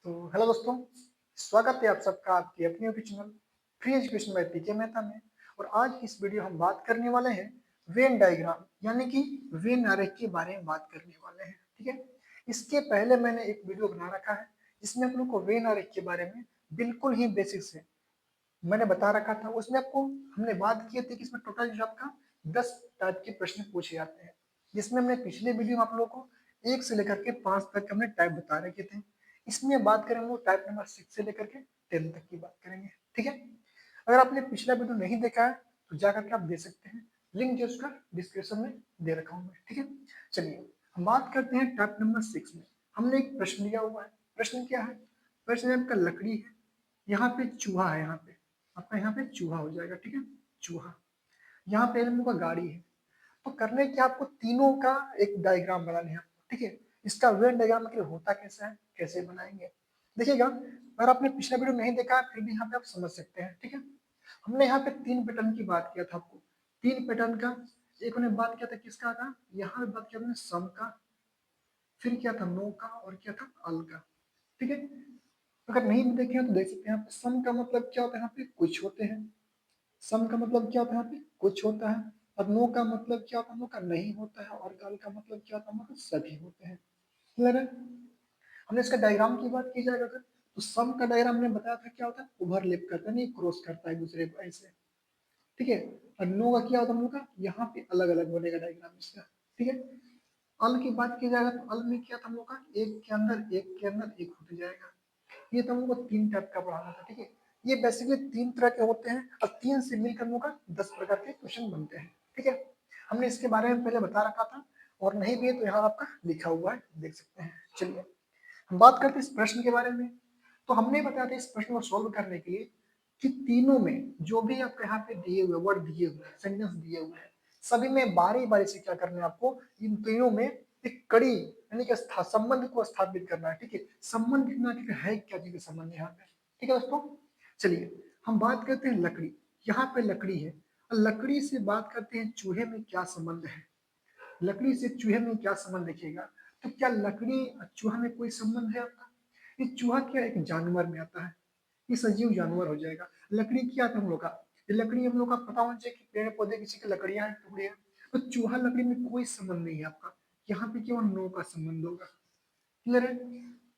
तो हेलो दोस्तों, स्वागत है आप सबका आपकी अपनी YouTube channel free education by PK Mehta में। और आज की इस वीडियो हम बात करने वाले हैं वेन डायग्राम यानी कि वेन आरेख के बारे में बात करने वाले हैं। ठीक है, इसके पहले मैंने एक वीडियो बना रखा है जिसमें आप लोग को वेन आरेख के बारे में बिल्कुल ही बेसिक से मैंने बता रखा था। उसमें आपको हमने बात की थी कि इसमें टोटल जो आपका 10 टाइप के प्रश्न पूछे जाते हैं, जिसमें हमने पिछले वीडियो में आप लोगों को 1 से लेकर के 5 तक हमने टाइप बता रखे थे। इसमें बात करें हम लोग टाइप नंबर 6 से लेकर के 10 तक की बात करेंगे। ठीक है, अगर आपने पिछला वीडियो नहीं देखा है तो जाकर के आप देख सकते हैं, लिंक जो उसका डिस्क्रिप्शन में दे रखा हूँ मैं। ठीक है, चलिए हम बात करते हैं टाइप नंबर 6 में। हमने एक प्रश्न लिया हुआ है। प्रश्न क्या है? प्रश्न आपका लकड़ी है, यहाँ पे चूहा है, यहाँ पे आपका यहाँ पे चूहा हो जाएगा। ठीक है, चूहा, यहाँ पे हम लोग का गाड़ी है। तो करने क्या, आपको तीनों का एक डायग्राम बनाने हैं आपको। ठीक है, इसका वेन डायग्राम मतलब होता कैसा है, कैसे बनाएंगे देखिएगा। अगर आपने पिछला वीडियो नहीं देखा है फिर भी यहाँ पे आप समझ सकते हैं। ठीक है, हमने यहाँ पे 3 पैटर्न की बात किया था आपको, 3 पैटर्न का। एक हमने बात किया था किसका था, यहाँ पे बात किया हमने सम का, फिर क्या था नो का, और क्या था अल का। ठीक है, अगर नहीं भी देखे तो देख सकते हैं। यहाँ पे सम का मतलब क्या होता है, यहाँ पे कुछ होते हैं। सम का मतलब क्या होता है, यहाँ पे कुछ होता है। और नो का मतलब क्या होता है, नो का नहीं होता है। और गल का मतलब क्या होता है, मतलब सभी होते हैं। क्लियर है? हमने इसका डायग्राम की बात की जाएगा अगर, तो सम का डायग्राम हमने बताया था क्या होता है, ओवरलैप करता है, नहीं क्रॉस करता है दूसरे को ऐसे। ठीक है, और नो का क्या होता है, हम लोग का यहाँ पे अलग अलग बनेगा डायग्राम इसका। ठीक है, अल की बात की जाएगा तो अल में क्या था हम लोग का, एक के अंदर एक के अंदर एक होते जाएगा। ये तो हम लोग को 3 टाइप का पढ़ाना था। ठीक है, ये बेसिकली 3 तरह के होते हैं और 3 से मिलकर हम लोग का 10 प्रकार के क्वेश्चन बनते हैं। ठीक है, हमने इसके बारे में पहले बता रखा था, और नहीं भी है तो यहाँ आपका लिखा हुआ है, देख सकते हैं। चलिए हम बात करते हैं इस प्रश्न के बारे में। तो हमने बताया था इस प्रश्न को सोल्व करने के लिए कि तीनों में जो भी आपके यहाँ पे दिए हुए वर्ड दिए हुए हैं, सेंटेंस दिए हुए हैं, सभी में बारी बारी से क्या करना है आपको, इन तीनों में एक कड़ी यानी कि संबंध को स्थापित करना है। ठीक है, संबंध कितना है, क्या चीज का संबंध यहाँ पे। ठीक है दोस्तों, चलिए हम बात करते हैं लकड़ी। यहाँ पे लकड़ी है, और लकड़ी से बात करते हैं चूहे में क्या संबंध है। लकड़ी से चूहे में क्या संबंध देखिएगा, तो क्या लकड़ी और चूहा में कोई संबंध है आपका? ये चूहा क्या एक जानवर में आता है, ये सजीव जानवर हो जाएगा। लकड़ी क्या था हम लोग का, ये लकड़ी हम लोग का पता होना चाहिए कि पेड़ पौधे किसी की लकड़ियां हैं, टुकड़े हैं। तो चूहा लकड़ी में कोई संबंध नहीं है आपका, यहाँ पे केवल नो का संबंध होगा। क्लियर है?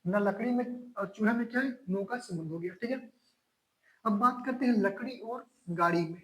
ना लकड़ी में और चूहा में क्या है, नो का संबंध हो गया। ठीक है, अब बात करते हैं लकड़ी और गाड़ी में।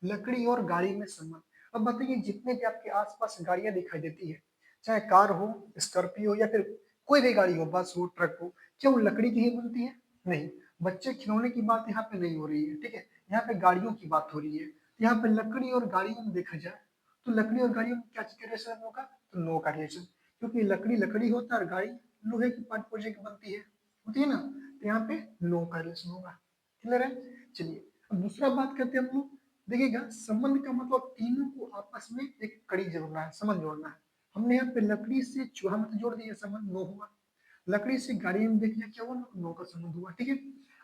लकड़ी और गाड़ी में संबंध। अब बताइए, जितने भी आपके आसपास गाड़ियां दिखाई देती है, चाहे कार हो, स्कॉर्पियो, या फिर कोई भी गाड़ी हो, बस हो, ट्रक हो, क्या वो लकड़ी की ही बनती है? नहीं। बच्चे खिलौने की बात यहाँ पे नहीं हो रही है। ठीक है, यहाँ पे गाड़ियों की बात हो रही है। यहाँ पे लकड़ी और गाड़ियों में देखा जाए तो लकड़ी और गाड़ियों में क्या रिलेशन है होगा, तो नो का रिलेशन। क्योंकि लकड़ी लकड़ी होता है और गाड़ी लोहे की पार्ट पुर्जे की बनती है, होती है ना, तो यहाँ पे नो का रिलेशन होगा। क्लियर है? चलिए अब दूसरा बात करते हैं हम लोग। देखिएगा, संबंध का मतलब तीनों को आपस में एक कड़ी जोड़ना है, संबंध जोड़ना है। हमने यहाँ पे लकड़ी से चूहा में तो जोड़ दिया, संबंध नो हुआ। लकड़ी से गाड़ी में देख लिया, क्या हुआ, नो का संबंध हुआ। ठीक है,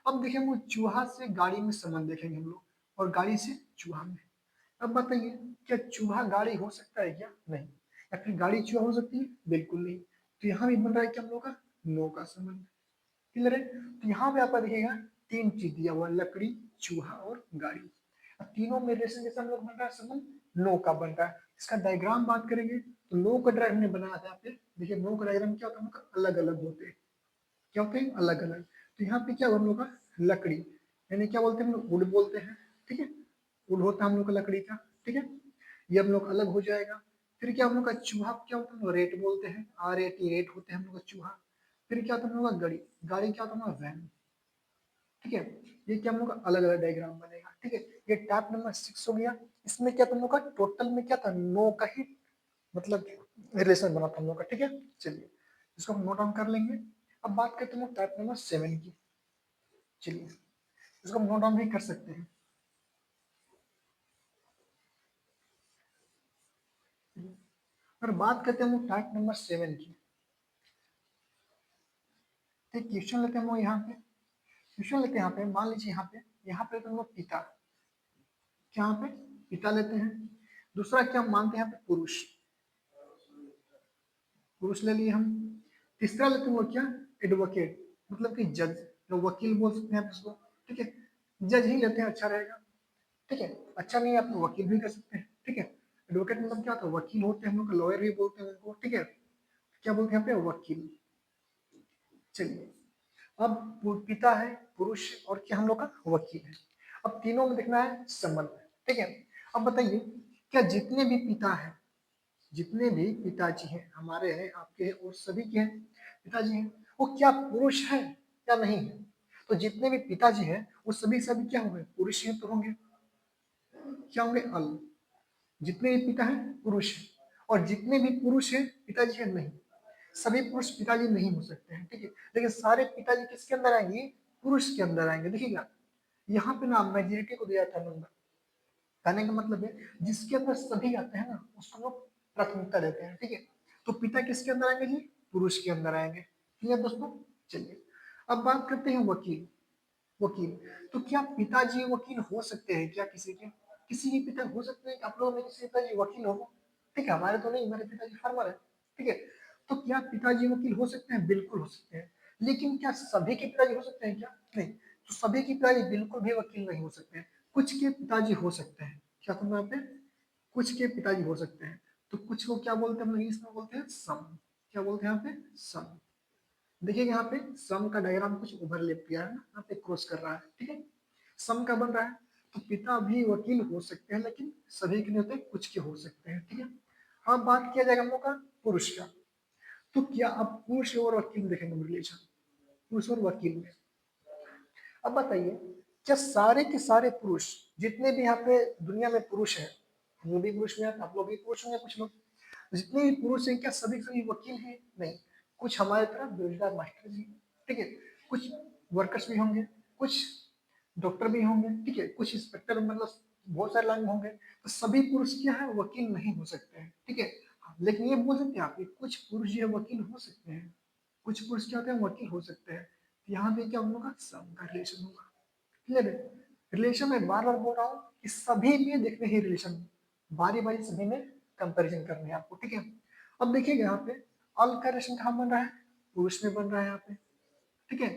अब देखें हम लोग चूहा से गाड़ी में संबंध देखेंगे हम लोग, और गाड़ी से चूहा में। अब बताइए, क्या चूहा गाड़ी हो सकता है क्या? नहीं। या फिर गाड़ी चूहा हो सकती है? बिल्कुल नहीं। तो यहाँ भी बन रहा है क्या हम लोग का, नो का संबंध। क्लियर है? तो यहाँ पे आपका देखिएगा 3 चीज दिया हुआ, लकड़ी, चूहा और गाड़ी। अब तीनों में रिलेशन जैसा हम लोग बन रहा है, संबंध नो का बन रहा है। इसका डायग्राम बात करेंगे तो नो का डायग्राम हमने बनाया था यहाँ पे। देखिए नो का डायग्राम क्या होता है, हम लोग का अलग अलग होते हैं। क्या होते हैं, अलग अलग। तो यहाँ पे क्या हुआ हम लोग का, लकड़ी, यानी क्या बोलते हैं हम लोग, वुड बोलते हैं। ठीक है, वुड होता है हम लोग का लकड़ी का। ठीक है, ये हम लोग अलग हो जाएगा। फिर क्या हम लोग का चूहा क्या होता है, हम लोग रेट बोलते हैं, RAT, रेट होते हैं हम लोग का चूहा। फिर क्या होता है हम लोग का गाड़ी, गाड़ी क्या होता है हम लोग का वैन। ठीक है, ये क्या हम लोग का अलग अलग डायग्राम बनेगा। ठीक है, ये टाइप नंबर 6 हो गया। इसमें क्या तुम लोग का टोटल में क्या था, नो का ही मतलब रिलेशन बना था हम लोग का। ठीक है, चलिए इसको हम नोट डाउन कर लेंगे। अब बात करते हैं टाइप नंबर 7 की। चलिए इसको हम नोट डाउन भी कर सकते हैं। और बात करते हैं हम टाइप नंबर 7 की। एक क्वेश्चन लेते हैं हम लोग यहाँ पे, क्वेश्चन लेते हैं यहाँ पे, मान लीजिए यहाँ पे तुम लोग पिता, क्या यहाँ पे पिता लेते हैं। दूसरा क्या हम मानते हैं यहाँ पे, पुरुष, पुरुष ले लिए हम। तीसरा लेते हैं वो क्या, एडवोकेट, मतलब कि जज या वकील बोल सकते हैं आप इसको, ठीक है। जज ही लेते हैं, अच्छा रहेगा, ठीक है। अच्छा नहीं है आप लोग वकील भी कर सकते हैं, ठीक है। एडवोकेट मतलब क्या होता है, वकील होते हैं हम लोग, लॉयर भी बोलते हैं उनको, ठीक है। क्या बोलते हैं यहाँ पे, वकील। चलिए, अब पिता है पुरुष और क्या हम लोग का वकील है। अब तीनों में देखना है संबंध, ठीक है। अब बताइए, क्या जितने भी पिता हैं, जितने भी पिताजी हैं, हमारे हैं, आपके हैं और सभी के हैं पिताजी हैं, वो क्या पुरुष है या नहीं है। तो जितने भी पिताजी हैं वो सभी सभी क्या होंगे, पुरुष ही तो होंगे। क्या होंगे, अल। जितने भी पिता हैं पुरुष हैं, और जितने भी पुरुष हैं पिताजी हैं नहीं। सभी पुरुष पिताजी नहीं हो सकते हैं, ठीक है। लेकिन सारे पिताजी किसके अंदर आएंगे, पुरुष के अंदर आएंगे। देखिएगा यहाँ पे ना मेजोरिटी को दिया था नंबर, कहने का मतलब है जिसके अंदर सभी आते हैं ना उसको लोग प्राथमिकता देते हैं, ठीक है। तो पिता किसके अंदर आएंगे जी, पुरुष के अंदर आएंगे, ठीक है दोस्तों। चलिए, अब बात करते हैं वकील। वकील, तो क्या पिताजी वकील हो सकते हैं क्या किसी के, किसी के पिता हो सकते हैं, आप लोगों में किसी पिताजी वकील हो, ठीक है। हमारे तो नहीं, हमारे पिताजी फार्मर है, ठीक है। तो क्या पिताजी वकील हो सकते हैं, बिल्कुल हो सकते हैं। लेकिन क्या सभी के पिताजी हो सकते हैं क्या, नहीं। तो सभी के पिताजी बिल्कुल भी वकील नहीं हो सकते हैं, कुछ के पिताजी हो सकते हैं। क्या समझ यहाँ पे, कुछ के पिताजी हो सकते हैं। तो कुछ को क्या बोलते हैं, हम इंग्लिश में बोलते हैं सम। क्या बोलते हैं यहाँ पे, सम। देखिए यहाँ पे सम का डायग्राम कुछ ओवरलैप किया है ना, यहाँ पे क्रॉस कर रहा है, ठीक है। सम का बन रहा है, तो पिता भी वकील हो सकते हैं, लेकिन सभी के नहीं होते, कुछ के हो सकते हैं, ठीक है। अब बात किया जाएगा हम लोग का पुरुष का। तो क्या अब पुरुष और वकील देखेंगे रिलेशन, पुरुष और वकील में। अब बताइए, क्या सारे के सारे पुरुष, जितने भी यहाँ पे दुनिया में पुरुष हैं, हम भी पुरुष में हैं, आप लोग भी पुरुष होंगे कुछ लोग, जितने भी पुरुष हैं क्या सभी के सभी वकील हैं, नहीं। कुछ हमारे तरह बेरोजगार मास्टर जी, ठीक है। कुछ वर्कर्स भी होंगे, कुछ डॉक्टर भी होंगे, ठीक है। कुछ इंस्पेक्टर, मतलब बहुत सारे लाइन में होंगे। तो सभी पुरुष क्या है, वकील नहीं हो सकते हैं, ठीक है। लेकिन ये बोल सकते हैं आप कि कुछ पुरुष जो है वकील हो सकते हैं, कुछ पुरुष क्या होते हैं, वकील हो सकते हैं। तो यहाँ पे क्या हम लोग का सम का रिलेशन होगा, क्लियर है। रिलेशन में बार बार बोल रहा हूँ कि सभी में देखने ही रिलेशन, बारी बारी सभी में कंपैरिजन करनी है आपको, ठीक है। अब देखिएगा यहाँ पे अल का रिलेशन कहाँ बन रहा है, पुरुष में बन रहा है यहाँ पे, ठीक है।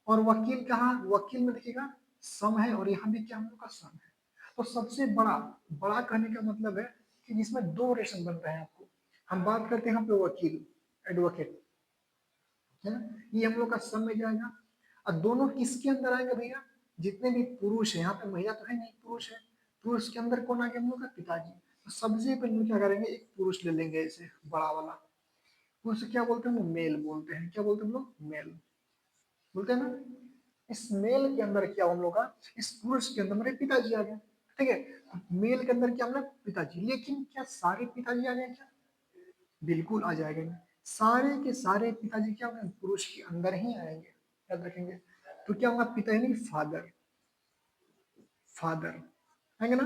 और वकील कहाँ, वकील में देखिएगा सम है, और यहाँ भी क्या हम लोग का सम है। तो सबसे बड़ा, बड़ा कहने का मतलब है कि जिसमें दो रिलेशन बन रहे हैं आपको। हम बात करते हैं यहाँ पे वकील, एडवोकेट, है ना। ये हम लोग का सम में जाएगा। और दोनों किसके अंदर आएंगे भैया, जितने भी पुरुष है, यहाँ पे महिला तो है नहीं, पुरुष है। पुरुष के अंदर कौन आ गया, हम लोग का पिताजी। तो सबसे पहले क्या करेंगे, एक पुरुष ले लेंगे ऐसे बड़ा वाला। पुरुष क्या बोलते हैं, हम मेल बोलते हैं। क्या बोलते हैं हम लोग, मेल बोलते हैं ना। इस मेल के अंदर क्या हम लोग का, इस पुरुष के अंदर हमारे पिताजी आ गए, ठीक है। तो मेल के अंदर क्या, हमारे पिताजी। लेकिन क्या सारे पिताजी आ गए क्या, बिल्कुल आ जाएंगे। सारे के सारे पिताजी क्या होंगे, पुरुष के अंदर ही आएंगे, याद रखेंगे। तो क्या होगा, पिता यानी फादर, फादर आएंगे ना।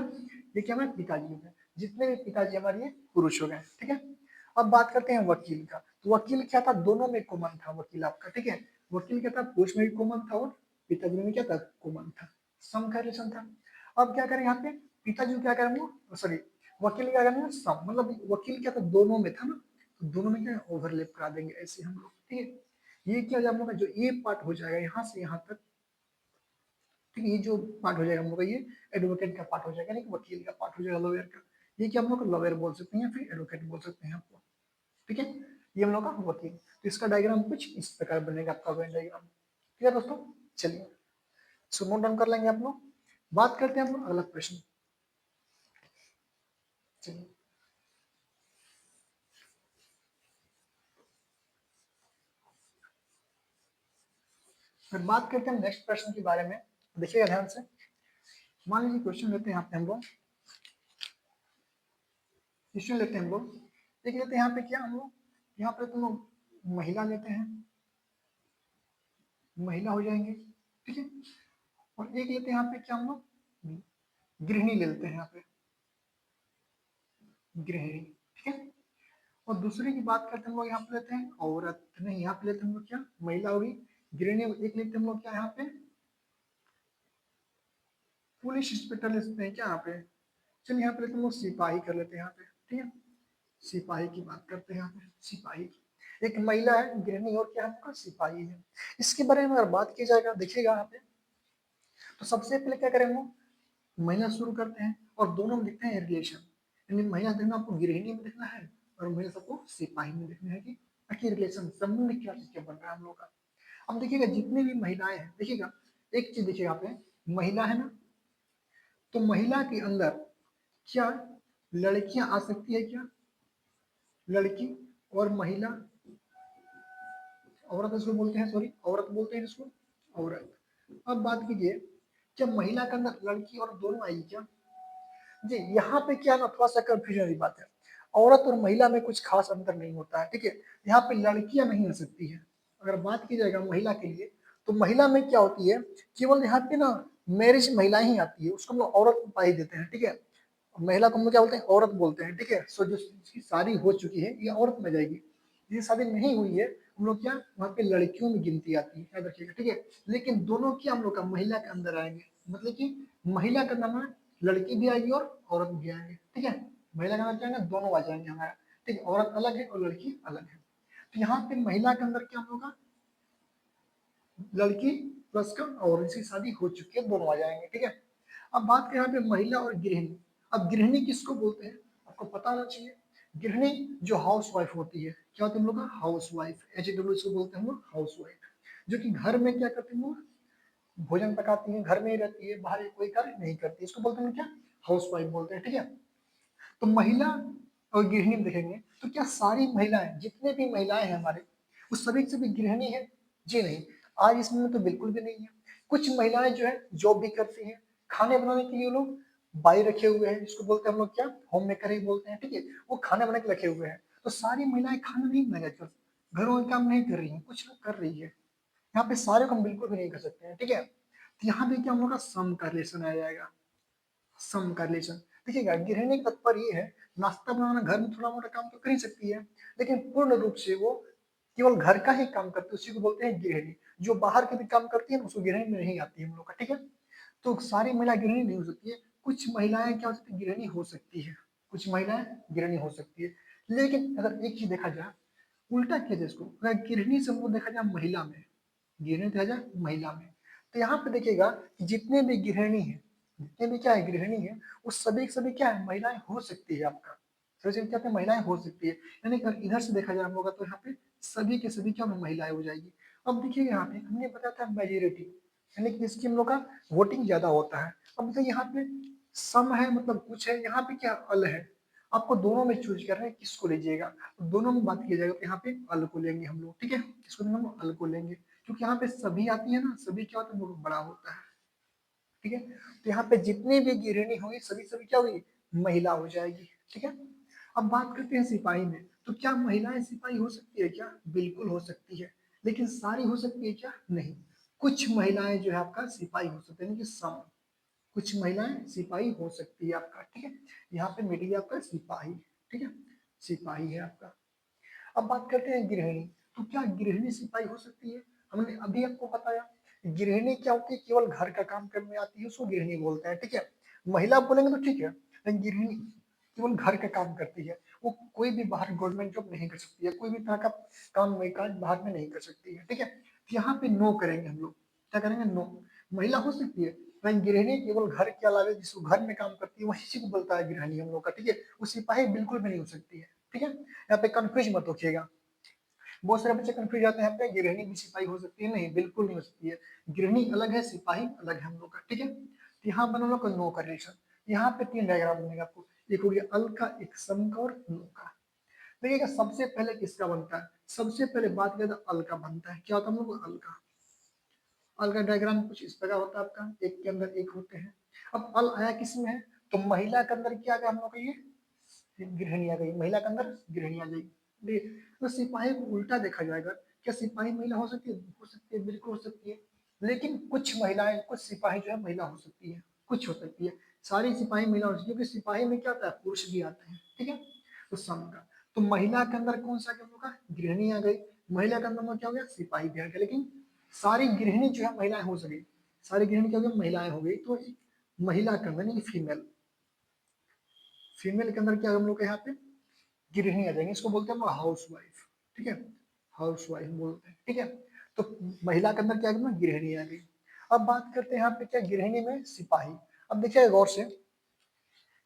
ये क्या हमारे पिताजी हो गए, जितने भी पिताजी हमारे ये पुरुष हो गए, ठीक है। अब बात करते हैं वकील का। तो वकील क्या था, दोनों में कॉमन था वकील आपका, ठीक है। वकील क्या था, पुरुष में भी कॉमन था और पिताजी में क्या था, कॉमन था, सम का रिलेशन था। अब क्या करें यहाँ पे, पिताजी क्या करेंगे, सॉरी, वकील क्या करेंगे, सम, मतलब वकील क्या था, दोनों में था ना, तो दोनों में क्या ओवरलैप करा देंगे ऐसे हम लोग, ठीक है। ये क्या हो जाएगा हम लोग का, जो ये पार्ट हो जाएगा यहाँ से यहाँ तक, ठीक है। ये जो पार्ट हो जाएगा हम लोग का, ये एडवोकेट का पार्ट हो जाएगा, यानी कि वकील का पार्ट हो जाएगा, लॉयर का। ये क्या हम लोग लॉयर बोल सकते हैं, फिर एडवोकेट बोल सकते हैं आपको, ठीक है। ये हम लोग का वकील। तो इसका डायग्राम कुछ इस प्रकार बनेगा आपका वेन डायग्राम, ठीक है दोस्तों। चलिए, सो नोट डाउन कर लेंगे आप लोग। बात करते हैं हम लोग अगला प्रश्न। चलिए, फिर बात करते हैं नेक्स्ट प्रश्न के बारे में। देखिएगा ध्यान से, मान लीजिए क्वेश्चन लेते हैं यहाँ पे हम लोग, क्वेश्चन लेते हैं हम लोग, देख लेते हैं यहाँ पे क्या हम लोग, यहाँ पे तुम लोग महिला लेते हैं, महिला हो जाएंगे, ठीक है। और एक लेते हैं यहाँ पे क्या हम लोग, गृहिणी ले लेते हैं यहाँ पे, गृहिणी, ठीक है। और दूसरे की बात करते हैं हम लोग, यहाँ पे लेते हैं औरत, नहीं यहाँ पे लेते हैं हम लोग क्या, महिला होगी, गृहिणी। एक लेते हैं हम लोग क्या यहाँ पे, पुलिस इंस्पेक्टर ले सकते हैं क्या यहाँ पे। चलिए यहाँ पे लेते हैं हम लोग सिपाही कर लेते हैं यहाँ पे, ठीक है। सिपाही की बात करते हैं यहाँ पे, सिपाही की। एक महिला है गृहिणी और क्या है सिपाही है। इसके बारे में अगर बात की जाएगा देखिएगा यहाँ पे, तो सबसे पहले क्या करेंगे, महिला शुरू करते हैं और दोनों में देखते हैं रिलेशन, यानी महिला देखना आपको गृहिणी में देखना है और महिला सबको सिपाही में देखना है कि आखिर रिलेशन संबंध क्या चीज क्या बन रहा है हम लोग का। अब देखिएगा जितनी भी महिलाएं हैं देखिएगा, एक चीज देखिएगा यहाँ पे महिला है ना, तो महिला के अंदर क्या लड़कियां आ सकती है क्या, लड़की और महिला, औरत इसको बोलते हैं, सॉरी औरत बोलते हैं इसको, औरत। अब बात कीजिए क्या महिला के अंदर लड़की और दोनों आएगी क्या, जी यहाँ पे क्या ना थोड़ा सा कंफ्यूजन वाली बात है, औरत और महिला में कुछ खास अंतर नहीं होता है, ठीक है। यहाँ पे लड़कियां नहीं आ सकती है। अगर बात की जाएगा महिला के लिए, तो महिला में क्या होती है, केवल यहाँ पे ना मैरिज महिलाएं ही आती है, उसको हम लोग औरत उपाधि देते हैं, ठीक है। महिला को हम लोग क्या बोलते हैं, औरत बोलते हैं, ठीक है। सो जो जिसकी शादी हो चुकी है ये औरत में जाएगी, जिसकी शादी नहीं हुई है हम लोग क्या वहाँ पे लड़कियों में गिनती आती है, याद रखिएगा, ठीक है। लेकिन दोनों क्या हम लोग का महिला के अंदर आएंगे, मतलब कि महिला का नाम है, लड़की भी आएगी और औरत भी आएंगे, ठीक है। महिला का नाम क्या है, दोनों आ जाएंगे हमारा, ठीक है। औरत अलग है और लड़की अलग है। तो यहाँ पे महिला के अंदर क्या हम लोग का लड़की प्लस का और इसकी शादी हो चुकी है, दोनों आ जाएंगे, ठीक है। अब बात करें यहाँ पे महिला और गृहिणी। अब गृहिणी किसको बोलते हैं, आपको पता होना चाहिए। गृहिणी जो हाउस वाइफ होती है, क्या होता है हम लोग का हाउस वाइफ, HW इसको बोलते हैं हम लोग हाउस वाइफ, जो कि घर में क्या करते हैं, भोजन पकाती है, घर में ही रहती है, बाहर कोई कार्य नहीं करती, इसको बोलते हैं क्या, हाउस वाइफ बोलते हैं, ठीक है। तो महिला और गृहिणी में देखेंगे तो क्या सारी महिलाएं, जितने भी महिलाएं हैं हमारे, वो सभी के सभी गृहिणी है, जी नहीं। आज इसमें तो बिल्कुल भी नहीं है। कुछ महिलाएं जो है जॉब भी करती हैं, खाने बनाने के लिए लोग बाई रखे हुए हैं, जिसको बोलते हैं हम लोग क्या होम मेकर ही बोलते हैं, ठीक है। वो खाना बना के रखे हुए हैं, तो सारी महिलाएं खाना नहीं बनाएगा, घरों में काम नहीं कर रही है, कुछ लोग कर रही है। यहाँ पे सारे काम बिल्कुल भी नहीं कर सकते हैं, ठीक है। तो यहाँ पे क्या हम लोग का सम का रिलेशन आ जाएगा, सम का रिलेशन। देखिएगा गृहिणी का तात्पर्य ये है, नाश्ता बनाना घर में थोड़ा मोटा काम तो कर ही सकती है, लेकिन पूर्ण रूप से वो केवल घर का ही काम करती है, उसी को बोलते हैं गृहिणी। जो बाहर के भी काम करती है ना उसको गृहिणी में नहीं आती है हम लोग का, ठीक है। तो सारी महिला गृहिणी नहीं हो सकती है, कुछ महिलाएं क्या हो सकती है, गृहिणी हो सकती है, कुछ महिलाएं गृहिणी हो सकती है। लेकिन अगर एक चीज देखा जाए, उल्टा किया जाए इसको, अगर गृहिणी से हमको देखा जाए महिला में, गृहिणी देखा जाए महिला में, तो यहाँ पे देखिएगा कि जितने भी गृहिणी है, जितने भी क्या है गृहिणी है, वो सभी के सभी क्या है महिलाएं हो सकती है आपका, सभी से क्या है महिलाएं हो सकती है। यानी अगर इधर से देखा जाए हम लोग का, तो यहाँ पे सभी के सभी क्या महिलाएं हो जाएगी। अब देखिए यहाँ पे हमने बताया था मेजोरिटी, यानी कि इसकी हम लोग का वोटिंग ज्यादा होता है। अब मतलब यहाँ पे सम है मतलब कुछ है, यहाँ पे क्या अल है, आपको दोनों में चूज कर रहे हैं किसको लीजिएगा, तो दोनों में बात की जाएगा तो यहाँ पे अल को लेंगे हम लोग, ठीक है। इसको हम अल को लेंगे, क्योंकि यहाँ पे सभी आती है ना, सभी क्या होता है वो बड़ा होता है, ठीक है। तो यहाँ पे जितनी भी गृहिणी होगी सभी सभी क्या होगी, महिला हो जाएगी, ठीक है। अब बात करते हैं सिपाही में, तो क्या महिलाएं सिपाही हो सकती है क्या, बिल्कुल हो सकती है, लेकिन सारी हो सकती है क्या, नहीं। कुछ महिलाएं जो है आपका सिपाही हो सकती है, सम, कुछ महिलाएं सिपाही हो सकती है आपका, ठीक है। यहाँ पे मिल गया आपका सिपाही, ठीक है, सिपाही है आपका। अब बात करते हैं गृहिणी, तो क्या गृहिणी सिपाही हो सकती है, हमने अभी आपको बताया। गृहिणी क्या होती है, केवल घर का काम करने आती है उसको गृहिणी बोलते हैं, ठीक है। महिला बोलेंगे तो ठीक है, लेकिन गृहिणी केवल घर का काम करती है, वो कोई भी बाहर गवर्नमेंट जॉब नहीं कर सकती है, कोई भी तरह का काम वही काज बाहर में नहीं कर सकती है, ठीक है। तो यहाँ पे नो करेंगे हम लोग, क्या करेंगे, नो। महिला हो सकती है, लेकिन गृहिणी केवल घर के अलावा जिसको घर में काम करती है वही को बोलता है गृहिणी हम लोग का, ठीक है। वो सिपाही बिल्कुल भी नहीं हो सकती है, ठीक है। यहाँ पे कंफ्यूज मत होखिएगा, बहुत सारे बच्चे कंफ्यूज जाते हैं यहाँ पे, गृहिणी भी सिपाही हो सकती है, नहीं बिल्कुल नहीं हो सकती है। गृहिणी अलग है, सिपाही अलग है हम लोग का, ठीक है। तो यहाँ बना लोग का नो का रिलेशन। यहाँ पे 3 डायग्राम बनेगा आपको, एक हो गया अल का, एक सम का और नो का। देखिएगा सबसे पहले किसका बनता है, सबसे पहले बात करें तो अल का बनता है, क्या होता है हम लोग अल का, अल का डायग्राम कुछ इस प्रकार होता है आपका, एक के अंदर एक होते हैं। अब अल आया किस में है, तो महिला के अंदर क्या आ गया हम लोग का, ये गृहिणी आ गई, महिला के अंदर गृहिणी आ गई। तो सिपाही को उल्टा देखा जाएगा, क्या सिपाही महिला हो सकती है, हो सकती है, बिल्कुल हो सकती है। लेकिन कुछ महिलाएं, कुछ सिपाही जो है महिला हो सकती है, कुछ हो सकती है, सारी सिपाही महिला हो सकती है, क्योंकि सिपाही में क्या आता है, पुरुष भी आते हैं, ठीक है। तो सम का, तो महिला के अंदर कौन सा क्या, गृहिणी आ गई, महिला के अंदर क्या हो गया, सिपाही भी आ गया। लेकिन सारी गृहिणी जो है महिलाएं हो सके, सारी गृहिणी क्या हो गई, महिलाएं हो गई, तो महिला के अंदर फीमेल, फीमेल के अंदर क्या हम लोग के यहाँ पे गृहिणी आ जाएंगे, इसको बोलते हैं हम हाउस वाइफ, ठीक है। हाउसवाइफ बोलते हैं, ठीक है। तो महिला के अंदर क्या करना, गृहिणी आ गई। अब बात करते हैं यहाँ पे क्या, गृहिणी में सिपाही। अब देखिए गौर से,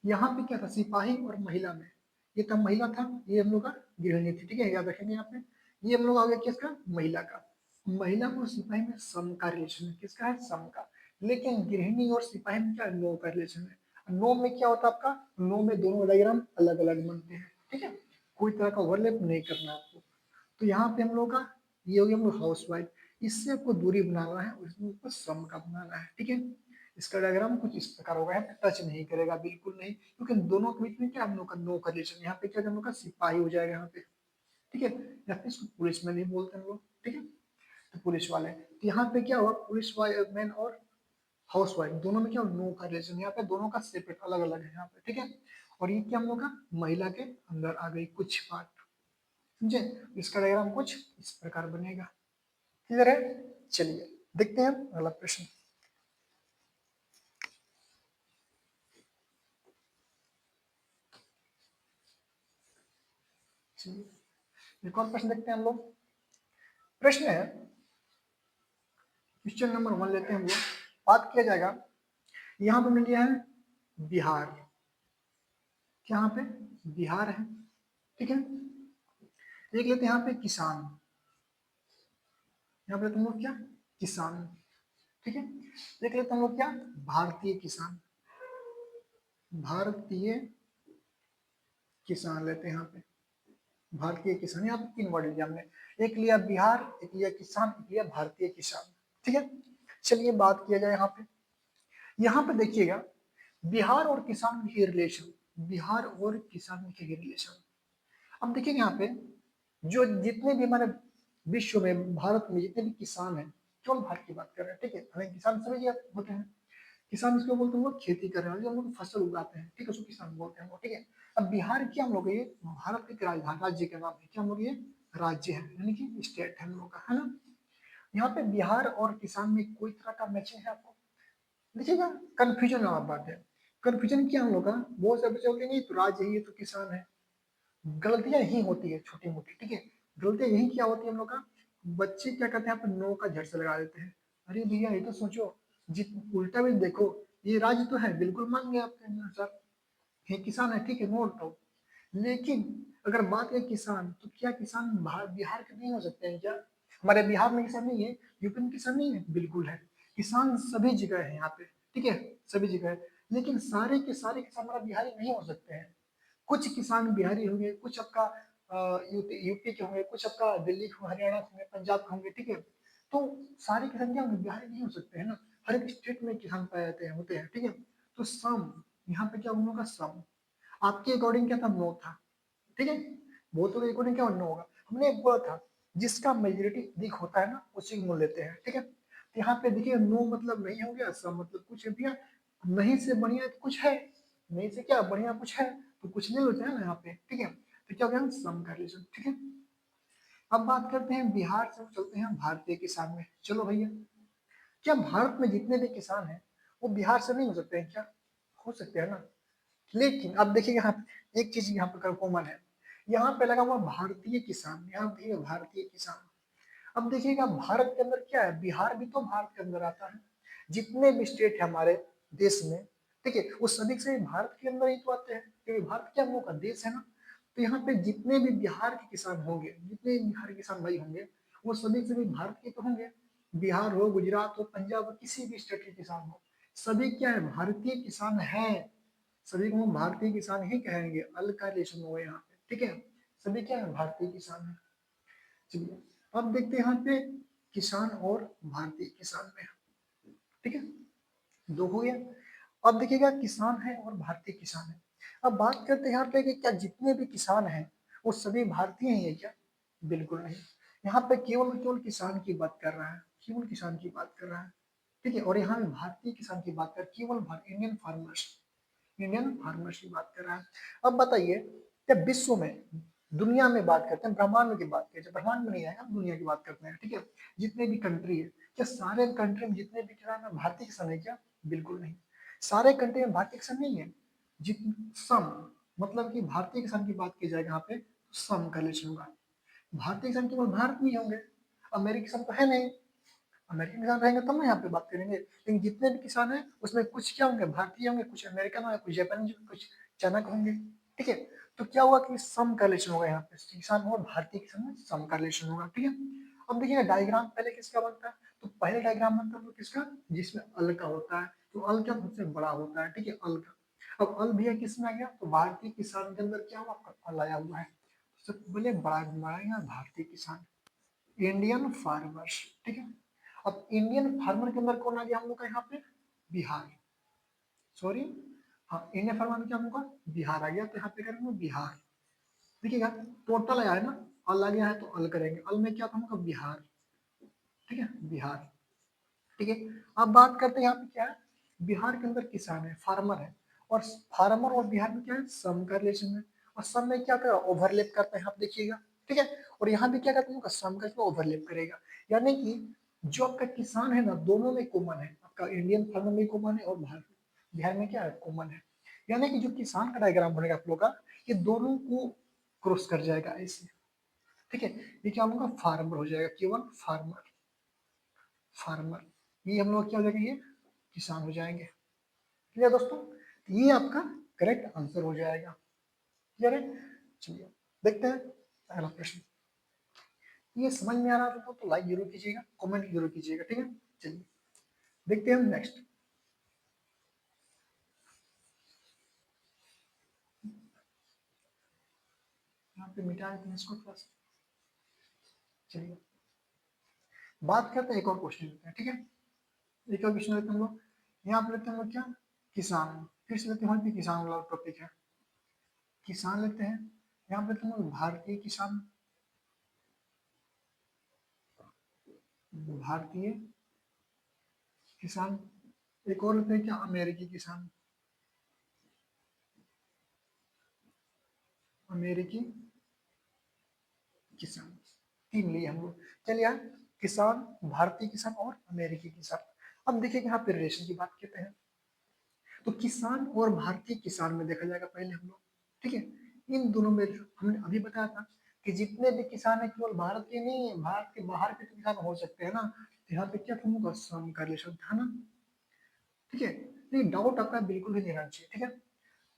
यहाँ पे क्या था, सिपाही और महिला में, ये था महिला था, ये हम लोग का गृहिणी थी, ठीक है, याद रखेंगे यहाँ पे। ये हम लोग आ गया किसका, महिला का। महिला और सिपाही में सम का रिलेशन है, किसका है, सम का। लेकिन गृहिणी और सिपाही में क्या, नो का रिलेशन है। नो में क्या होता है आपका, नो में दोनों डायग्राम अलग अलग बनते हैं, ठीक है, कोई तरह का ओवरलैप नहीं करना आपको। तो यहाँ पे हम लोग का ये हो गया हम लोग हाउस वाइफ, इससे आपको दूरी बनाना है, उसमें आपको सम का बनाना है, ठीक है। इसका डायग्राम कुछ इस प्रकार होगा, यहाँ पे टच नहीं करेगा, बिल्कुल नहीं, क्योंकि दोनों के बीच में क्या हम लोग का नो का रिलेशन, यहाँ पे क्या हम लोग का सिपाही हो जाएगा यहाँ पे, ठीक है। या फिर इसको पुलिस मैन नहीं बोलते हम लोग, ठीक है, तो पुलिस वाले। तो यहाँ पे क्या हुआ, पुलिस मैन और हाउस वाइफ दोनों में क्या नो का रिलेशन, यहाँ पे दोनों का सेपरेट अलग अलग है यहाँ पे, ठीक है। और ये क्या हम लोग का महिला के अंदर आ गई कुछ पार्ट, समझे। इसका डायग्राम कुछ इस प्रकार बनेगा, क्लियर है। चलिए देखते हैं अगला प्रश्न। चलिए एक और प्रश्न देखते हैं हम लोग। प्रश्न है, क्वेश्चन नंबर 1 लेते हैं हम लोग। बात किया जाएगा, यहाँ पे मिल गया है बिहार, क्या यहाँ पे बिहार है, ठीक है। देख लेते हैं यहाँ पे किसान, यहाँ पे तुम लोग क्या, किसान, ठीक है। देख लेते हैं हम लोग क्या, भारतीय किसान, भारतीय किसान लेते हैं यहाँ पे, भारतीय किसान। यहाँ पे 3 वर्ड लिया हमने, एक लिया बिहार, एक लिया किसान, एक लिया भारतीय किसान, ठीक है। चलिए बात किया जाए यहाँ पे देखिएगा, बिहार और किसान की रिलेशन, बिहार और किसान की रिलेशन। अब देखिए यहाँ पे जो जितने भी हमारे विश्व में, भारत में जितने भी किसान हैं, केवल भारत की बात कर रहे हैं, ठीक है। हमें किसान समझिए होते हैं, किसान इसको बोलते हैं, वो खेती कर रहे हैं, जो हम लोग फसल उगाते हैं, ठीक है, उसको किसान बोलते हैं, ठीक है। अब बिहार क्या हम लोग, ये भारत के राजधानी राज्य का नाम है, क्या हम लोग, ये राज्य है, यानी कि स्टेट है हम लोग का, है ना। यहाँ पे बिहार और किसान में कोई तरह का मैचिंग है आपको, देखिएगा, कंफ्यूजन वाला बात है। कंफ्यूजन क्या हम लोग का, बहुत से बच्चे बोलते हैं तो राज्य है, ये तो किसान है। गलतियां यही होती है छोटी मोटी, ठीक है। गलतियां यही क्या होती है हम लोग का, बच्चे क्या करते हैं, आप नो का झट से लगा देते हैं। अरे भैया ये तो सोचो, जित उल्टा भी देखो, ये राज्य तो है, बिल्कुल मान गए आपके अनुसार, ये किसान है, ठीक है, नो डाउट। लेकिन अगर बात करें किसान, तो क्या किसान बिहार के नहीं हो सकते हैं क्या, हमारे बिहार में किसान नहीं है, यूपी में किसान नहीं है, बिल्कुल है। किसान सभी जगह है यहाँ पे, ठीक है, सभी जगह है। लेकिन सारे के सारे किसान हमारा बिहारी नहीं हो सकते हैं। कुछ किसान बिहारी होंगे, कुछ आपका यूपी के होंगे, कुछ आपका दिल्ली के, हरियाणा के होंगे, पंजाब के होंगे, ठीक है। तो सारे किसान क्या होंगे, बिहारी नहीं हो सकते हैं ना, हर एक स्टेट में किसान पाए जाते हैं, होते हैं, ठीक है। तो सम, यहाँ पे क्या उन का सम, आपके अकॉर्डिंग क्या था, नो था, ठीक है। बहुतों के अकॉर्डिंग क्या नो होगा, हमने बोला था जिसका मेजोरिटी अधिक होता है ना, उसी को नो लेते हैं, ठीक है। तो यहाँ पे देखिए नो मतलब नहीं हो गया, सम मतलब कुछ भैया नहीं से बढ़िया कुछ है, नहीं से क्या बढ़िया कुछ है, तो कुछ नहीं होता है ना यहाँ पे, ठीक है। तो क्या हो गया, सम का रिलेशन, ठीक है। अब बात करते हैं बिहार से चलते हैं भारतीय किसान में। चलो भैया, क्या भारत में जितने भी किसान हैं वो बिहार से नहीं हो सकते हैं क्या, हो सकते हैं ना। लेकिन अब देखिए यहाँ एक चीज यहाँ पर कॉमन है, यहाँ पे लगा हुआ भारतीय किसान, यहाँ देखिए भारतीय किसान। अब देखिएगा भारत के अंदर क्या है, बिहार भी तो भारत के अंदर आता है, जितने भी स्टेट है हमारे देश में, ठीक है, वो सभी से भारत के अंदर ही तो आते हैं, क्योंकि भारत क्या हम लोग का देश है ना। तो यहाँ पे जितने भी बिहार के किसान होंगे, जितने भी बिहार के किसान भाई होंगे, वो सभी भारत के तो होंगे। बिहार हो, गुजरात हो, पंजाब हो, किसी भी स्टेट के किसान हो, सभी क्या है, भारतीय किसान है। सभी को हम भारतीय किसान ही कहेंगे, अल का रिलेशन होगा यहाँ पे, ठीक है। सभी क्या है, भारतीय किसान है। चलिए अब देखते हैं यहाँ पे किसान और भारतीय किसान में, ठीक है, दो हो गया। अब देखिएगा किसान है और भारतीय किसान है। अब बात करते हैं यहाँ पे कि क्या जितने भी किसान हैं वो सभी भारतीय ही है क्या, बिल्कुल नहीं। यहाँ पे केवल केवल किसान की बात कर रहा है, केवल किसान की बात कर रहा है, ठीक है। और यहाँ भारतीय किसान की बात कर, केवल इंडियन फार्मर्स, इंडियन फार्मर्स की बात कर रहा है। अब बताइए, क्या विश्व में, दुनिया में बात करते हैं, ब्रह्मांड की बात करते हैं, ब्रह्मांड में नहीं आएगा, दुनिया की बात करते हैं, ठीक है। जितने भी कंट्री है, क्या सारे कंट्री में जितने भी किसान है भारतीय किसान है क्या, बिल्कुल नहीं। सारे कंट्री में भारतीय किसान नहीं है, जित सम, मतलब कि भारतीय किसान की बात की जाएगी यहाँ पे, सम का रिलेशन होगा। भारतीय किसान केवल भारत में ही होंगे, अमेरिकी किसान तो है नहीं। अमेरिकन किसान रहेंगे तब ना यहाँ पे बात करेंगे, लेकिन जितने भी किसान हैं उसमें कुछ क्या होंगे, भारतीय होंगे, कुछ अमेरिकन होंगे, कुछ जापानी, कुछ चाइना के होंगे। ठीक है, तो क्या हुआ कि सम का रिलेशन होगा यहाँ पे, किसान और भारतीय किसान में सम का रिलेशन होगा। ठीक है, अब देखिएगा डायग्राम पहले किसका बनता है, तो पहले डायग्राम बनता है वो किसका, जिसमें अल का होता है, तो अल क्या सबसे बड़ा होता है। ठीक है, अल का, अब अल भैया किस में आ गया, तो भारतीय किसान के अंदर क्या हुआ, आपका अल आया हुआ है। सबसे पहले बड़ा बड़ा भारतीय किसान, इंडियन फार्मर्स। ठीक है, अब इंडियन फार्मर के अंदर कौन आ गया हम लोग का यहाँ पे, बिहार, सॉरी, हाँ इंडियन फार्मर में क्या हम लोग का बिहार आ गया, तो यहाँ पे करेंगे बिहार। देखिएगा टोटल आया है ना, अल आ गया है तो अल करेंगे, अल में क्या था हम लोग का बिहार। ठीक है, बिहार। ठीक है, अब बात करते हैं यहाँ पे क्या है, बिहार के अंदर किसान है, फार्मर है, और फार्मर और बिहार में क्या है, सम का रिलेशन है, और सम में क्या करेगा, ओवरलैप करता है, आप देखिएगा। ठीक है, और यहाँ भी क्या करता है, सम का ओवरलैप करेगा, यानी कि जो आपका किसान है ना दोनों में कॉमन है, आपका इंडियन फार्मर में कॉमन है और बिहार में क्या है, कॉमन है। यानी कि जो किसान का डायग्राम बनेगा आप लोग का, ये दोनों को क्रॉस कर जाएगा ऐसे। ठीक है, ये क्या हम लोग का फार्मर हो जाएगा, केवल फार्मर, फार्मर, ये हम लोग क्या हो जाएगा, ये किसान हो जाएंगे। क्लियर दोस्तों, ये आपका करेक्ट आंसर हो जाएगा। क्लियर है, चलिए देखते हैं अगला प्रश्न। ये समझ में आ रहा है तो लाइक जरूर कीजिएगा, कमेंट जरूर कीजिएगा। ठीक है, चलिए देखते हैं हम नेक्स्ट। यहाँ पे मिटा देते हैं इसको थोड़ा सा। चलिए बात करते हैं, एक और क्वेश्चन लेते हैं। ठीक है, एक और क्वेश्चन लेते हैं हम लोग, यहाँ पे लेते हैं हम लोग क्या, किसान, फिर से लेते हैं, वहाँ पे किसान वाला टॉपिक है, किसान लेते हैं। यहाँ पे लेते हैं हम लोग भारतीय किसान, भारतीय किसान, एक और लेते हैं क्या, अमेरिकी किसान, अमेरिकी किसान, तीन लिए हम लोग। चलिए यार, किसान, भारतीय किसान और अमेरिकी किसान। अब देखिए यहाँ पे रिलेशन की बात करते हैं, तो किसान और भारतीय किसान में देखा जाएगा पहले हम लोग। ठीक है, इन दोनों में हमने अभी बताया था कि जितने भी किसान है केवल भारत के नहीं है, भारत के बाहर के तो किसान हो सकते हैं ना, तो यहाँ पे क्या था हम लोग का सम का रिलेशन था ना। ठीक है, नहीं डाउट आपका बिल्कुल भी नहीं रहना चाहिए। ठीक है,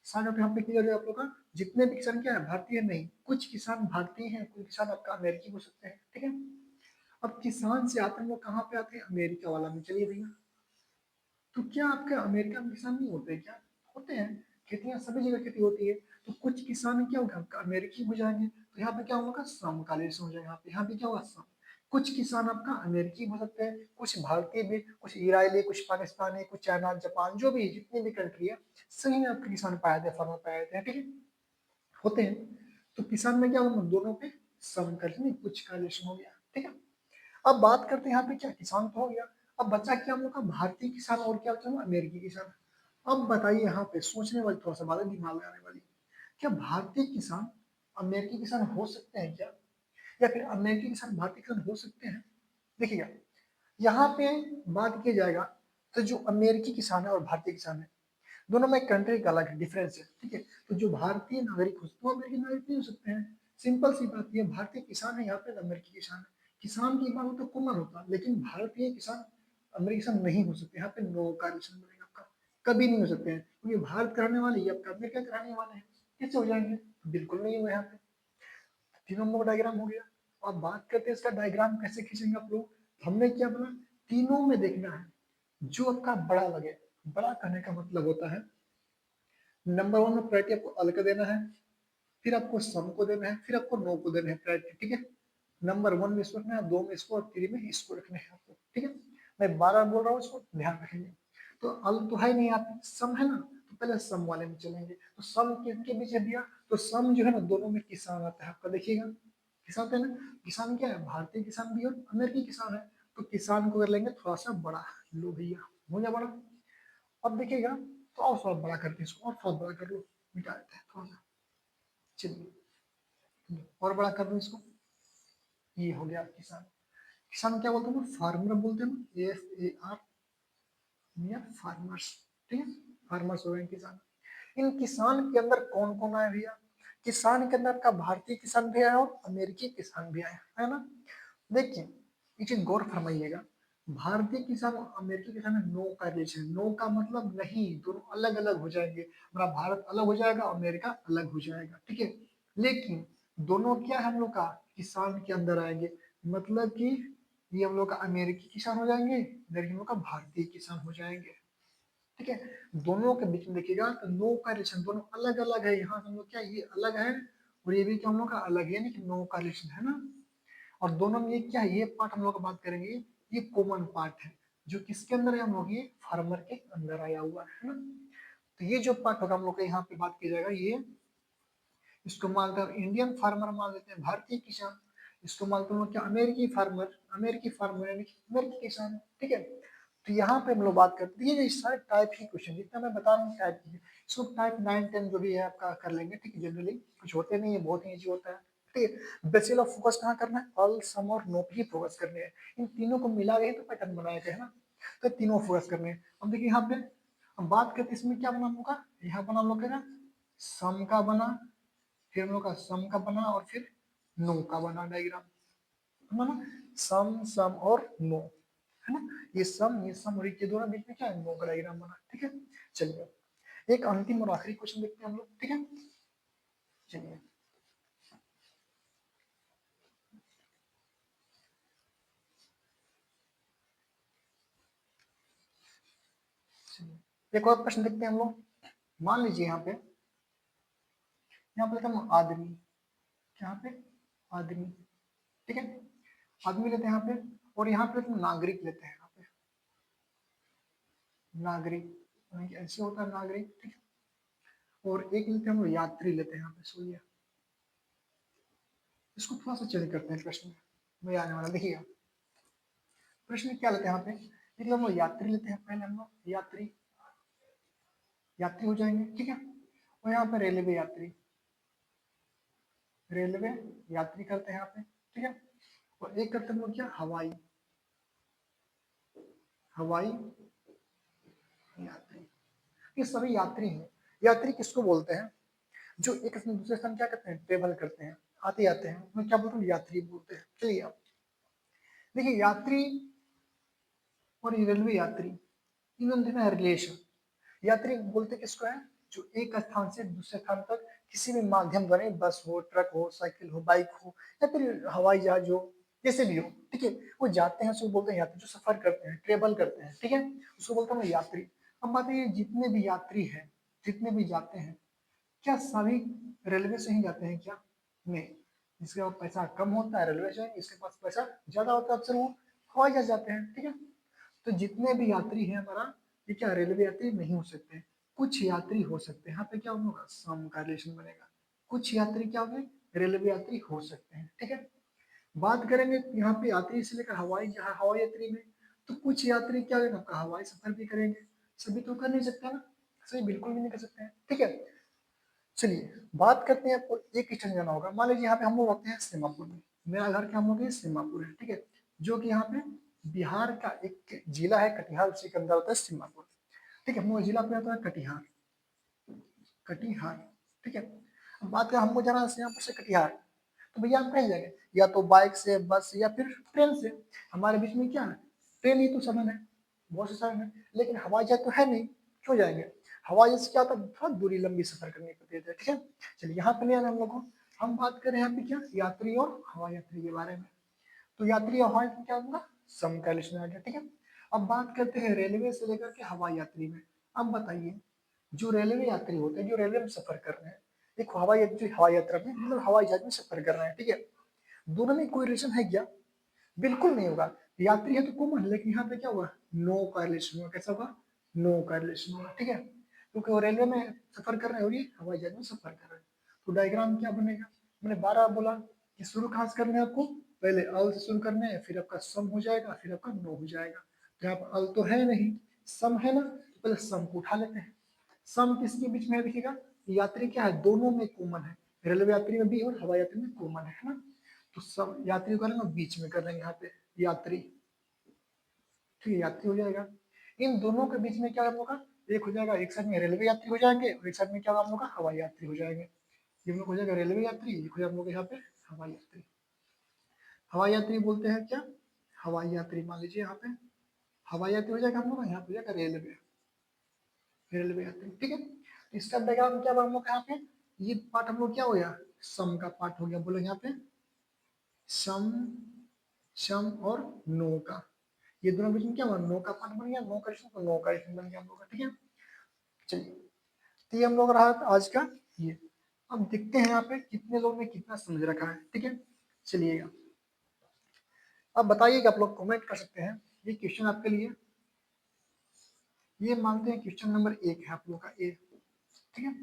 साथ में यहाँ पे क्लियर है आप लोग का, जितने भी किसान क्या है, भारतीय नहीं, कुछ किसान भारतीय हैं, कुछ किसान आपका अमेरिकी हो सकते हैं। ठीक है, अब किसान से आते हैं वो कहाँ पे आते हैं, अमेरिका वाला में। चलिए भैया, तो क्या आपके अमेरिका में किसान नहीं होते क्या, होते हैं, खेतियां सभी जगह खेती होती है, तो कुछ किसान क्या होगा आपका अमेरिकी हो जाएंगे, तो यहाँ पे क्या होगा, समकालीन हो जाएगा, यहाँ पे क्या होगा, सम। कुछ किसान आपका अमेरिकी हो सकते हैं, कुछ भारतीय भी, कुछ इजरायली, कुछ पाकिस्तानी, कुछ चाइना, जापान, जो भी जितनी भी कंट्री है, सही में आपके किसान पाए जाते हैं, फार्मर पाए जाते हैं। ठीक है, होते हैं, तो किसान में क्या होगा, दोनों पे सम कर कुछ का रिलेशन हो गया। ठीक है, अब बात करते हैं यहाँ पे क्या, किसान तो हो गया, अब बचा क्या हम लोग का, भारतीय किसान और क्या बचा, अमेरिकी किसान। अब बताइए यहाँ पे सोचने वाली थोड़ा सा बात है, दिमाग लगाने वाली, क्या भारतीय किसान अमेरिकी किसान हो सकते हैं क्या, या फिर अमेरिकी किसान भारतीय किसान हो सकते हैं। देखिएगा यहाँ पे बात किया जाएगा, तो जो अमेरिकी किसान है और भारतीय किसान है, दोनों में कंट्री का अलग डिफरेंस है। ठीक है, तो जो भारतीय नागरिक हो वो अमेरिकी नागरिक नहीं हो सकते हैं, सिंपल सी बात ये, भारतीय किसान है यहाँ पे, अमेरिकी किसान है, किसान की बात तो कॉमन होता, लेकिन भारतीय किसान अमेरिकी किसान नहीं हो सकते, यहाँ पे नो का रिलेशन बनेगा आपका, कभी नहीं हो सकते हैं, क्योंकि भारत का रहने वाले ये आपका अमेरिका के रहने वाले हैं, कैसे हो जाएंगे, बिल्कुल नहीं हुए यहाँ पे। तीनों नंबर डायग्राम हो गया। अब बात करते हैं इसका डायग्राम कैसे खींचेंगे आप लोग, हमने क्या बोला, तीनों में देखना है जो आपका बड़ा लगे। बड़ा करने का मतलब होता है, नंबर वन में प्रायोरिटी आपको अल का देना है, फिर आपको सम को देना है, फिर आपको नो को देना है प्रायोरिटी। ठीक है, नंबर वन में इसको रखना है, दो में इसको, और थ्री में इसको रखना है आपको। ठीक है, मैं बार बार बोल रहा हूँ, इसको ध्यान रखेंगे। तो अल तो है नहीं, आप सम है ना, तो पहले सम वाले में चलेंगे, तो सम किनके बीच है दिया, तो सम जो है ना दोनों में किसान आता है आपका, देखिएगा किसान है ना, किसान क्या है, भारतीय किसान भी और अमेरिकी किसान है, तो किसान को कर लेंगे थोड़ा सा बड़ा, लो भैया हो गया बड़ा। अब देखिएगा, तो और थोड़ा बड़ा करके इसको, और थोड़ा बड़ा कर लो, मिटा देते हैं थोड़ा सा। चलिए और बड़ा कर दो इसको, ये हो गया किसान। किसान क्या बोलते हैं, फार्मर बोलते हैं ना, FAR, या फार्मर्स। ठीक है, फार्मर्स हो गए किसान। इन किसान के अंदर कौन कौन आए भैया, किसान के अंदर आपका भारतीय किसान भी आया और अमेरिकी किसान भी आया, है ना। देखिए ये चीज गौर फरमाइएगा, भारतीय किसान और अमेरिकी किसान में नो का रिलेशन, नो का मतलब नहीं, दोनों अलग अलग हो जाएंगे, हमारा भारत अलग हो जाएगा, अमेरिका अलग हो जाएगा, ठीक है। लेकिन दोनों क्या है हम लोग का किसान के अंदर आएंगे, मतलब कि ये हम लोग का अमेरिकी किसान हो जाएंगे, इधर हम लोग का भारतीय किसान हो जाएंगे, ठीक है। दोनों के बीच में देखिएगा तो नो का रिलेशन दोनों अलग अलग है, यहाँ हम लोग क्या ये अलग है और ये भी क्या हम लोग का अलग है, यानी कि नो का रिलेशन है ना। और दोनों में ये क्या है, ये पार्ट हम लोग बात करेंगे, ये कॉमन पार्ट है, जो किसके अंदर है हम लोग, ये फार्मर के अंदर आया हुआ है ना। तो ये जो पार्ट होगा हम लोग का यहाँ पे बात किया जाएगा, ये इसको मानते हैं इंडियन फार्मर मान लेते हैं, भारतीय किसान, इसको मानते हैं हम लोग क्या अमेरिकी फार्मर यानी कि अमेरिकी किसान, ठीक है। तो यहाँ पे हम लोग बात करते हैं, ये सारे टाइप ही क्वेश्चन जितना मैं बता रहा हूँ टाइप की, इसको टाइप 9 10 जो भी है आपका कर लेंगे, ठीक है। जनरली कुछ होते नहीं है, बहुत ही ईजी होता है, ठीक है। बेसिस ऑफ फोकस कहाँ करना है, ऑल सम और नो पे ही फोकस करने हैं, इन तीनों को मिला के तो पैटर्न बनाए थे, है ना। तो तीनों फोकस करने हैं। अब देखिए यहाँ पे हम बात करते हैं इसमें क्या बना हम लोग का, यहाँ बना हम लोग का सम का बना, फिर हम लोग का सम का बना और फिर नो का बना डायग्राम, है ना। सम सम और नो, है ना। ये सम और ये दोनों बीच में क्या है, नो का डायग्राम बना, ठीक है। चलिए एक अंतिम और आखिरी क्वेश्चन देखते हैं हम लोग, ठीक है। चलिए एक और प्रश्न देखते हैं हम लोग। मान लीजिए यहाँ पे लेते हैं हम आदमी, यहाँ पे आदमी, ठीक है। आदमी लेते हैं यहाँ पे, और यहाँ पे लेते हैं नागरिक लेते हैं, यहाँ पे नागरिक, यानी कि ऐसे होता है नागरिक, ठीक है। और एक लेते हैं हम लोग यात्री लेते हैं यहाँ पे, सुनिए इसको थोड़ा सा चेंज करते हैं प्रश्न में आने वाला, देखिएगा प्रश्न क्या लेते हैं यहाँ पे, मतलब हम लोग यात्री लेते हैं, पहले हम लोग यात्री यात्री हो जाएंगे, ठीक है। और यहाँ पे रेलवे यात्री, रेलवे यात्री करते हैं यहाँ पे, ठीक है। और एक करते हैं हम लोग क्या, हवाई, हवाई यात्री, ये सभी यात्री हैं। यात्री किसको बोलते हैं, जो एक स्थान दूसरे स्थान क्या करते हैं, ट्रेवल करते हैं, आते जाते हैं, उन्हें क्या बोलते हैं, यात्री बोलते हैं। चलिए आप देखिए यात्री और ये रेलवे यात्री, इन दोनों में रिलेशन, यात्री बोलते किसको है, जो एक स्थान से दूसरे स्थान तक किसी भी माध्यम द्वारा, बस हो, ट्रक हो, साइकिल हो, बाइक हो, या फिर हवाई जहाज हो, जैसे भी हो, ठीक है, वो जाते हैं उसको बोलते हैं यात्री, जो सफर करते हैं, ट्रेवल करते हैं, ठीक है, उसको बोलते हैं यात्री। अब बात है जितने भी यात्री हैं, जितने भी जाते हैं, क्या सभी रेलवे से ही जाते हैं क्या, नहीं, जिसके पास पैसा कम होता है रेलवे से, इसके पास पैसा ज्यादा होता है अक्सर वो हवाई जहाज जाते हैं, ठीक है। तो जितने भी यात्री हैं हमारा, ये क्या रेलवे यात्री नहीं हो सकते हैं, कुछ यात्री हो सकते हैं, यहाँ पे क्या होगा, सम का रिलेशन बनेगा, कुछ यात्री क्या होंगे, रेलवे यात्री हो सकते हैं, ठीक है। बात करेंगे यहाँ पे यात्री से लेकर हवाई यात्री में, तो कुछ यात्री क्या करेंगे, आपका हवाई सफर भी करेंगे, सभी तो कर नहीं सकते ना, सभी बिल्कुल भी नहीं कर सकते हैं, ठीक है। चलिए बात करते हैं, आपको एक स्टेशन जाना होगा, मान लीजिए यहाँ पे हम लोग होते हैं सीमापुर में, मेरा घर क्या हम लोग सीमापुर है, ठीक है, जो कि यहाँ पे बिहार का एक जिला है कटिहार, उसी के अंदर होता है सीमापुर, ठीक है। हम लोग जिला पे आता है कटिहार, कटिहार, ठीक है। अब बात करें हमको जाना है सीमापुर से कटिहार, तो भैया हम कहीं जाएंगे, या तो बाइक से, बस या फिर ट्रेन से, हमारे बीच में क्या है, ट्रेन ही तो साधन है, बहुत से साधन है, लेकिन हवाई जहाज तो है नहीं, क्यों जाएंगे, हवाई जहाज से क्या होता है, बहुत दूरी लंबी सफर करनी पड़ती है, ठीक है। चलिए यहाँ पे नहीं आना हम लोग को, हम बात करें यहाँ पे क्या, यात्री और हवाई यात्री के बारे में, तो यात्री और हवाई में क्या होगा, समकालीन आ गया, ठीक है। अब बात करते हैं रेलवे से लेकर के हवाई यात्री में। अब बताइए जो रेलवे यात्री होते हैं, जो रेलवे में सफर कर रहे हैं, एक हवाई यात्री हवाई यात्रा में मतलब हवाई जहाज में सफर कर रहे हैं, ठीक है, दोनों में कोई रिलेशन है क्या, बिल्कुल नहीं होगा, यात्री है तो कॉमन, लेकिन यहाँ पे क्या हुआ, नो का रिलेशन हुआ, कैसा हुआ, नो का रिलेशन हुआ, ठीक है, क्योंकि वो रेलवे में सफर कर रहे हैं और ये हवाई जहाज में सफर कर रहे हैं। तो डायग्राम क्या बनेगा, मैंने 12 बोला कि शुरू कहाँ से करना है आपको, पहले अल से शुरू करना है, फिर आपका सम हो जाएगा, फिर आपका नो हो जाएगा, तो यहाँ पर अल तो है नहीं, सम है ना, तो पहले सम को उठा लेते हैं। सम किसके बीच में है, देखिएगा यात्री क्या है, दोनों में कॉमन है, रेलवे यात्री में भी और हवाई यात्री में कॉमन है ना। तो सब यात्री को करेंगे बीच में कर लेंगे यहाँ पे यात्री, ठीक है, यात्री हो जाएगा। इन दोनों के बीच में क्या हम लोग का एक हो जाएगा, एक साइड में रेलवे यात्री हो जाएंगे और एक साइड में क्या हम लोग का हवाई यात्री हो जाएंगे। ये हम लोग हो जाएगा रेलवे यात्री, ये हो जाएगा हम लोग यहाँ पे हवाई यात्री। हवाई यात्री बोलते हैं क्या, हवाई यात्री मान लीजिए यहाँ पे हवाई यात्री हो जाएगा हम लोग, यहाँ पे हो जाएगा रेलवे, रेलवे यात्री। ठीक है, इसका डायग्राम क्या हुआ हम लोग यहाँ पे, ये पार्ट हम लोग क्या हो गया, सम का पार्ट हो गया। बोलो यहाँ पे सम, सम और नो का, ये दोनों बीच में क्या हुआ, नो का पार्ट बन गया, नो का तो नो का बन गया हम लोग का। ठीक है, चलिए तो ये हम लोग रहा आज का ये। अब देखते हैं यहाँ पे कितने लोग ने कितना समझ रखा है। ठीक है, चलिएगा अब बताइएगा, आप लोग कमेंट कर सकते हैं। ये क्वेश्चन आपके लिए, ये मानते हैं क्वेश्चन नंबर 1 है आप लोग का ए। ठीक है,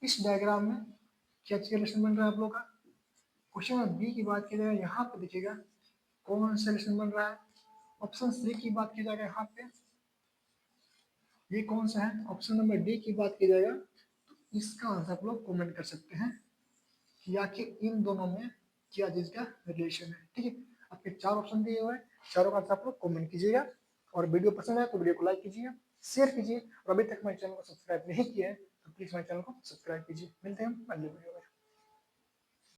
इस डायग्राम में क्या चीज रिलेशन बन रहा है आप लोग का। क्वेश्चन नंबर बी की बात की जाए यहाँ पे देखिएगा कौन सा रिलेशन बन रहा है। ऑप्शन सी की बात की जाएगा यहाँ पे, ये कौन सा है। ऑप्शन नंबर डी की बात की जाएगा तो इसका आंसर आप लोग कमेंट कर सकते हैं कि आखिर इन दोनों में क्या चीज का रिलेशन है। ठीक है, आपके 4 ऑप्शन दिए हुए हैं, चारों का आंसर आप लोग कमेंट कीजिएगा। और वीडियो पसंद है तो वीडियो को लाइक कीजिए, शेयर कीजिए, और अभी तक मेरे चैनल को सब्सक्राइब नहीं किया है तो प्लीज मेरे चैनल को सब्सक्राइब कीजिए। मिलते हैं अगले वीडियो में।